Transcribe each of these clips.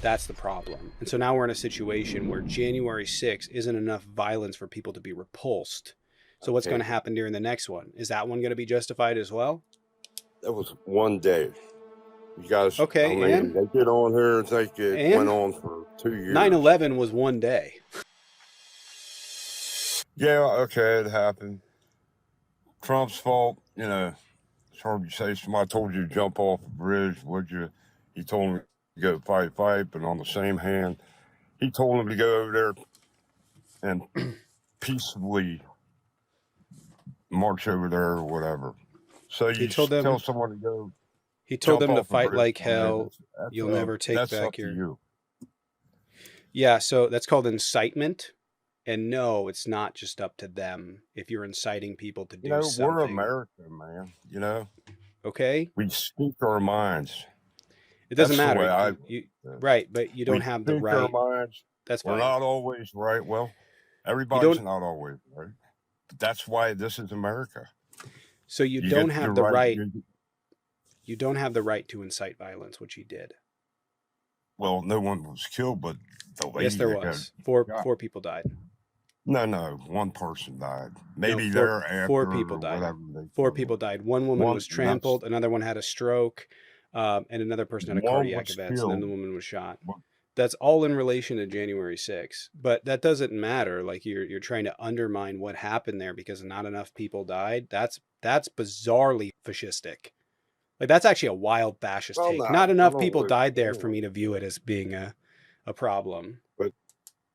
That's the problem. And so now we're in a situation where January 6th isn't enough violence for people to be repulsed. So what's going Okay, to happen during the next one? Is that one going to be justified as well? that was one day. You guys, I Okay, mean, they get on here and think it went and on for 2 years. 9/11 was one day. Yeah, okay, it happened. Trump's fault, it's hard to say. Somebody told you to jump off a bridge, would you? He told him to go fight, but on the same hand, he told him to go over there and peaceably march over there or whatever. So He you told tell them someone to go he told jump them to off a fight bridge. like I mean, hell. that's You'll never take that's back up to your. you. Yeah, so that's called incitement. And no, it's not just up to them if you're inciting people to do We're something. American, man. Okay? We speak our minds. It doesn't That's the matter. way I You live. right, but you don't We have the speak our right. minds. That's We're fine. not always right. Well, You everybody's don't not always right. But that's why this is America. so you You don't get your have the right. right. You don't have the right to incite violence, which he did. Well, no one was killed, but the lady Yes, there that got was. shot. Four people died. No, one person died. No, Maybe thereafter four people or died. whatever they Four killed people them. died. One woman was That's trampled, another one had a stroke, and another person had a one cardiac was event, and then killed. the woman was shot. That's all in relation to January 6th. But that doesn't matter. Like you're trying to undermine what happened there because not enough people died. That's bizarrely fascistic. Like that's actually a wild fascist Well, take. no, Not I enough don't people live died there for anywhere. me to view it as being a problem. But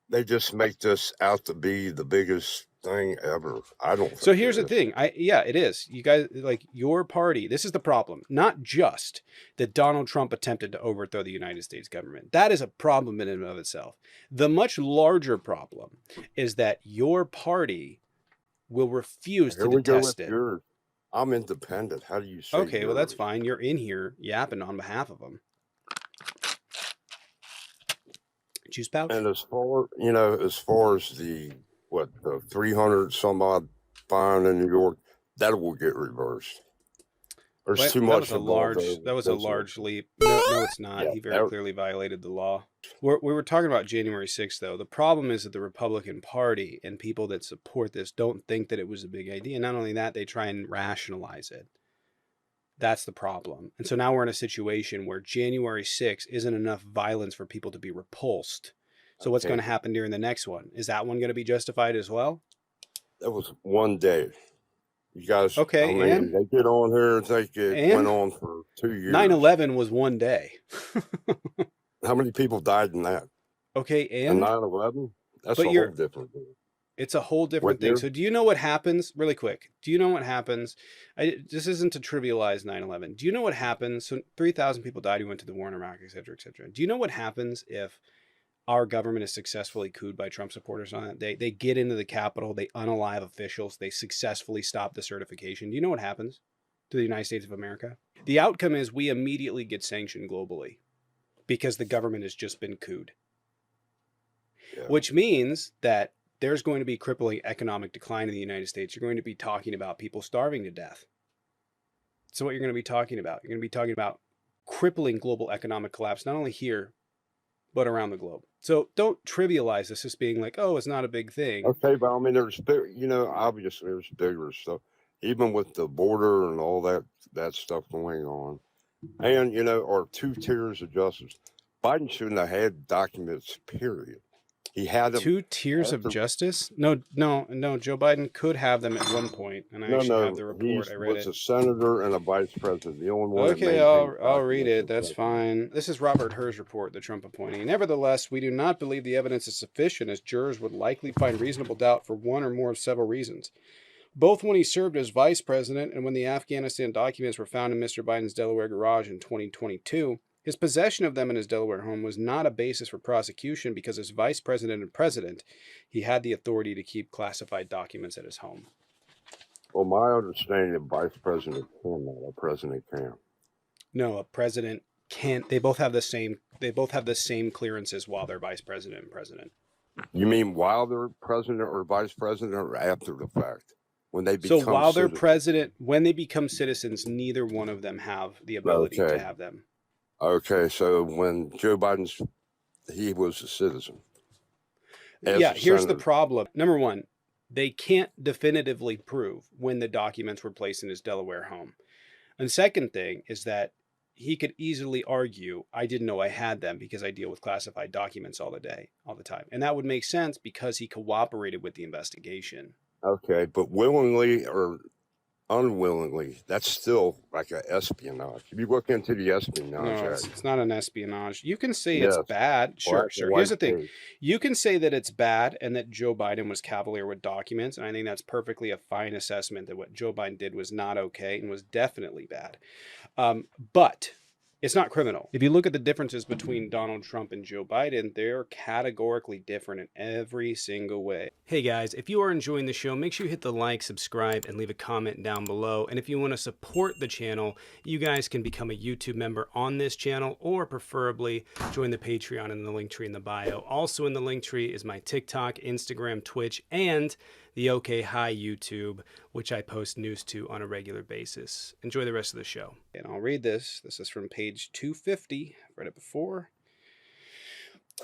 they just make this out to be the biggest thing ever. I don't So think here's it the is. thing. Yeah, it is. You guys like your party. This is the problem. Not just that Donald Trump attempted to overthrow the United States government. That is a problem in and of itself. The much larger problem is that your party will refuse to Here we go with detest it. yours. I'm independent. How do you say Okay, well that's yours? fine. You're in here yapping on behalf of them. Juice pouch? And as far as the 300 some odd fine in New York, that will get reversed. There's What? too That was much a involved large. over That was a business. large leap. No, it's not. Yeah, He very clearly violated the law. We were talking about January 6th, though. The problem is that the Republican Party and people that support this don't think that it was a big idea. Not only that, they try and rationalize it. That's the problem. And so now we're in a situation where January 6th isn't enough violence for people to be repulsed. So what's going to okay, happen during the next one? Is that one going to be justified as well? that was one day. You guys, I Okay, mean, they get on here and think it went and on for 2 years. 9/11 was one day. How many people died in that? Okay, And and 9/11? That's but a whole you're different thing. it's a whole different What thing. year? So do you know what happens really quick? Do you know what happens? This isn't to trivialize 9/11. Do you know what happens? So 3,000 people died who went to the war in Iraq, et cetera, et cetera. Do you know what happens if our government is successfully couped by Trump supporters on it? They get into the Capitol, they unalive officials, they successfully stop the certification. Do you know what happens to the United States of America? The outcome is we immediately get sanctioned globally because the government has just been couped. Yeah. Which means that there's going to be crippling economic decline in the United States. You're going to be talking about people starving to death. So what you're going to be talking about, you're going to be talking about crippling global economic collapse, not only here, but around the globe. So don't trivialize this as being like, oh, it's not a big thing. Okay, but I mean, obviously there's bigger stuff, even with the border and all that stuff going on. And, our 2 tiers of justice. Biden shouldn't have had documents, period. He had them 2 tiers of after. justice? No. Joe Biden could have them at one point, and I actually have No, the he report. I read was it. a senator and a vice president, the only one that Okay, maintained I'll read documents it. of That's president. fine. This is Robert Herr's report, the Trump appointee. Nevertheless, we do not believe the evidence is sufficient, as jurors would likely find reasonable doubt for one or more of several reasons. Both when he served as vice president and when the Afghanistan documents were found in Mr. Biden's Delaware garage in 2022, his possession of them in his Delaware home was not a basis for prosecution because as vice president and president, he had the authority to keep classified documents at his home. Well, my understanding of vice president cannot, a president can. No, a president can't. They both have the same clearances while they're vice president and president. You mean while they're president or vice president or after the fact? When they So become while they're citizens? president, when they become citizens, neither one of them have the ability to Okay. have them. Okay, so when Joe Biden's he was a citizen as Yeah, a here's the senator. problem. Number one, they can't definitively prove when the documents were placed in his Delaware home. And second thing is that he could easily argue, I didn't know I had them because I deal with classified documents all the time. And that would make sense because he cooperated with the investigation. Okay, but willingly or unwillingly, that's still like an espionage. If you look into the Espionage No, Act, it's not an espionage. You can say it's yes, bad. Sure, black and sure. Here's white the thing. case. You can say that it's bad and that Joe Biden was cavalier with documents. And I think that's perfectly a fine assessment that what Joe Biden did was not okay and was definitely bad. But it's not criminal. If you look at the differences between Donald Trump and Joe Biden, they're categorically different in every single way. Hey guys, if you are enjoying the show, make sure you hit the like, subscribe, and leave a comment down below. And if you want to support the channel, you guys can become a YouTube member on this channel, or preferably join the Patreon in the link tree in the bio. Also in the link tree is my TikTok, Instagram, Twitch, and the OK Hi YouTube, which I post news to on a regular basis. Enjoy the rest of the show. And I'll read this. This is from page 250. I've read it before.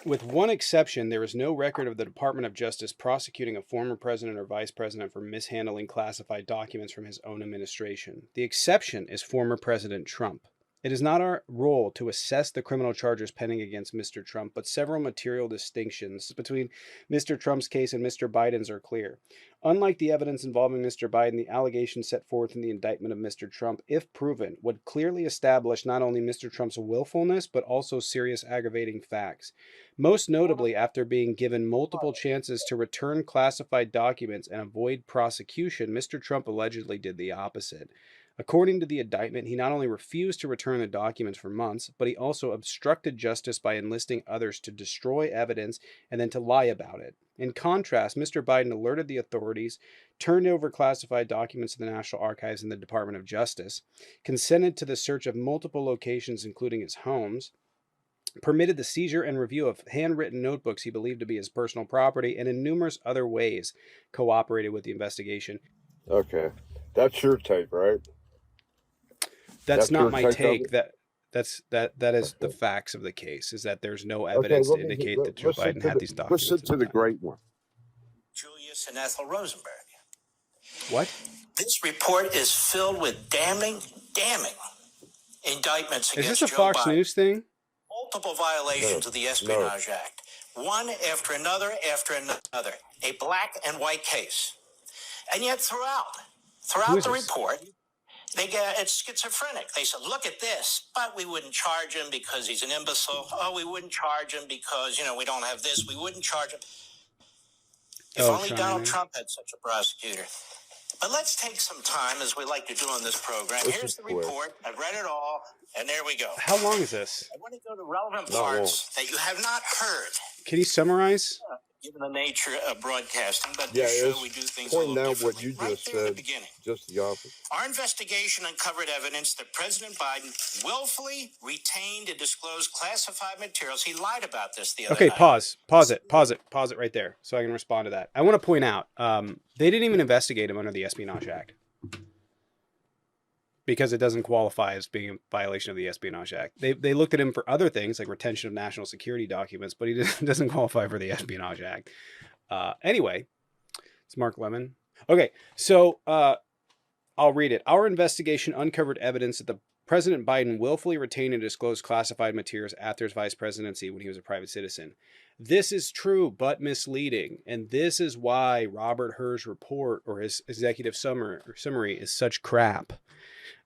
With one exception, there is no record of the Department of Justice prosecuting a former president or vice president for mishandling classified documents from his own administration. The exception is former President Trump. It is not our role to assess the criminal charges pending against Mr. Trump, but several material distinctions between Mr. Trump's case and Mr. Biden's are clear. Unlike the evidence involving Mr. Biden, the allegations set forth in the indictment of Mr. Trump, if proven, would clearly establish not only Mr. Trump's willfulness, but also serious aggravating facts. Most notably, after being given multiple chances to return classified documents and avoid prosecution, Mr. Trump allegedly did the opposite. According to the indictment, he not only refused to return the documents for months, but he also obstructed justice by enlisting others to destroy evidence and then to lie about it. In contrast, Mr. Biden alerted the authorities, turned over classified documents to the National Archives and the Department of Justice, consented to the search of multiple locations, including his homes, permitted the seizure and review of handwritten notebooks he believed to be his personal property, and in numerous other ways cooperated with the investigation. Okay, that's your take, right? That's not my take. That That is the facts of the case, is that there's no evidence to indicate that Joe Biden had these documents. Listen to the great one. Julius and Ethel Rosenberg. What? This report is filled with damning indictments Is against this a Joe Fox Biden. News thing? Multiple violations of the Espionage Act. One after another after another. A black and white case. And yet throughout the report, it's schizophrenic. They said, look at this, but we wouldn't charge him because he's an imbecile. Oh, we wouldn't charge him because, we don't have this. We wouldn't charge him. If only Donald Trump had such a prosecutor. But let's take some time, as we like to do on this program. Here's the report. I've read it all, and there we go. How long is this? I want to go to relevant parts that you have not heard. Can you summarize? Given the nature of broadcasting, but Yeah, this show we do things a little pointing out differently. what you Right just there at said, the beginning. just the opposite. Our investigation uncovered evidence that President Biden willfully retained and disclosed classified materials. He lied about this the other night. Pause it right there so I can respond to that. I want to point out, they didn't even investigate him under the Espionage Act because it doesn't qualify as being a violation of the Espionage Act. They looked at him for other things like retention of national security documents, but he doesn't qualify for the Espionage Act. Anyway, it's Mark Levin. Okay, so I'll read it. Our investigation uncovered evidence that the President Biden willfully retained and disclosed classified materials after his vice presidency when he was a private citizen. This is true, but misleading. And this is why Robert Hur's report, or his executive summary, is such crap.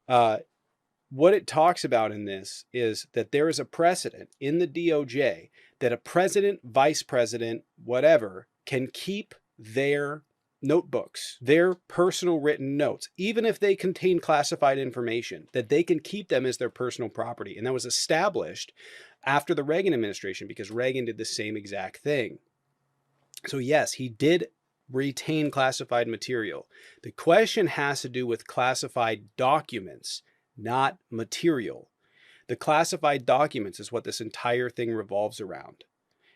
What it talks about in this is that there is a precedent in the DOJ that a president, vice president, whatever, can keep their notebooks, their personal written notes, even if they contain classified information, that they can keep them as their personal property. And that was established after the Reagan administration because Reagan did the same exact thing. So yes, he did retain classified material. The question has to do with classified documents, not material. The classified documents is what this entire thing revolves around.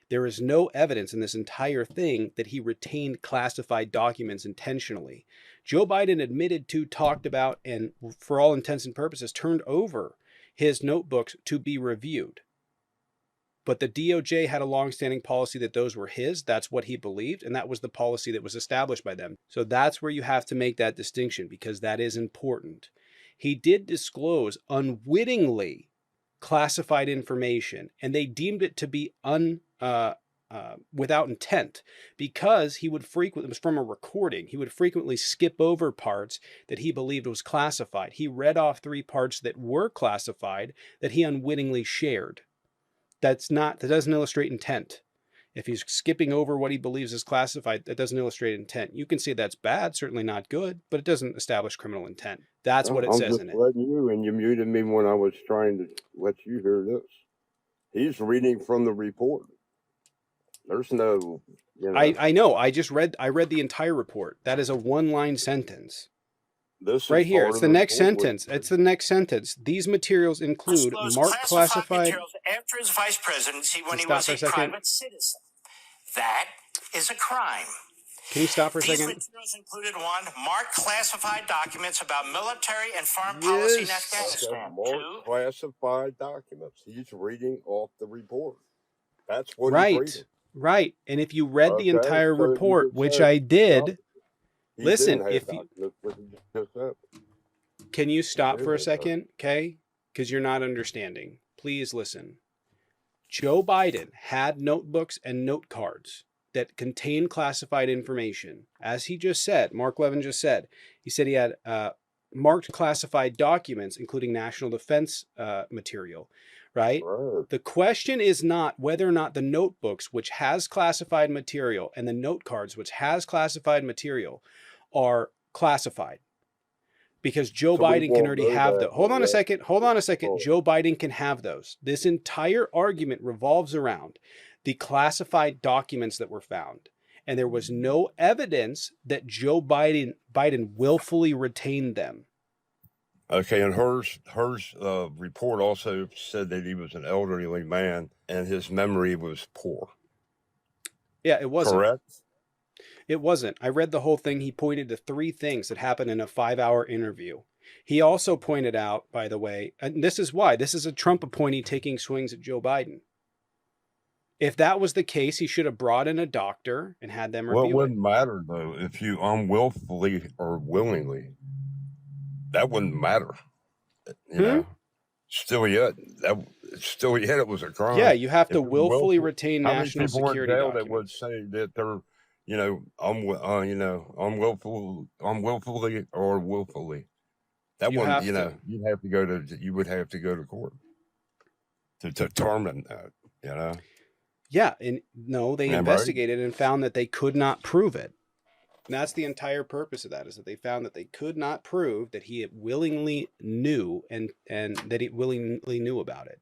There is no evidence in this entire thing that he retained classified documents intentionally. Joe Biden admitted to, talked about, and for all intents and purposes, turned over his notebooks to be reviewed. But the DOJ had a longstanding policy that those were his. That's what he believed. And that was the policy that was established by them. So that's where you have to make that distinction, because that is important. He did disclose unwittingly classified information, and they deemed it to be without intent, because he would frequently, it was from a recording, he would frequently skip over parts that he believed was classified. He read off 3 parts that were classified that he unwittingly shared. That doesn't illustrate intent. If he's skipping over what he believes is classified, that doesn't illustrate intent. You can say that's bad, certainly not good, but it doesn't establish criminal intent. That's what it says in it. I'm just letting you, and you muted me when I was trying to let you hear this. He's reading from the report. There's no, you know. I know. I read the entire report. That is a 1-line sentence. This right is here. part It's of the next report. sentence. It's the next sentence. These materials include marked classified materials after his vice presidency when he Stop was for a a second. private citizen. That is a crime. Can you stop for a These second? materials included 1, marked classified documents about military and foreign policy in Yes. Afghanistan. Marked 2, classified documents. He's reading off the report. That's what he's Right. reading. Right. And if you read the Okay, entire so you report, just which said- I did, He listen, didn't have if you, documents, what he just said. can you stop for a Did. second, okay? Because you're not understanding. Please listen. Joe Biden had notebooks and note cards that contain classified information. As he just said, Mark Levin just said, he said he had marked classified documents, including national defense material, right? Right. The question is not whether or not the notebooks, which has classified material, and the note cards, which has classified material, are classified. Because Joe So we Biden can won't already know have that those. Hold on a second. Hold on a second. Oh. Joe Biden can have those. This entire argument revolves around the classified documents that were found. And there was no evidence that Joe Biden willfully retained them. Okay, and hers report also said that he was an elderly man and his memory was poor. Yeah, it wasn't. Correct? It wasn't. I read the whole thing. He pointed to 3 things that happened in a 5-hour interview. He also pointed out, by the way, and this is why, this is a Trump appointee taking swings at Joe Biden. If that was the case, he should have brought in a doctor and had them Well, it review it. wouldn't matter though if you unwillfully or willingly. That wouldn't matter. You know. Still yet, it was a crime. Yeah, you have If to it's willfully willful, retain how many national people in security jail that would documents. say that they're, unwillfully or willfully? That You one, have you to. know, you would have to go to court to determine that. You know. Yeah, and no, they Am I right? investigated and found that they could not prove it. And that's the entire purpose of that, is that they found that they could not prove that he willingly knew and that he willingly knew about it.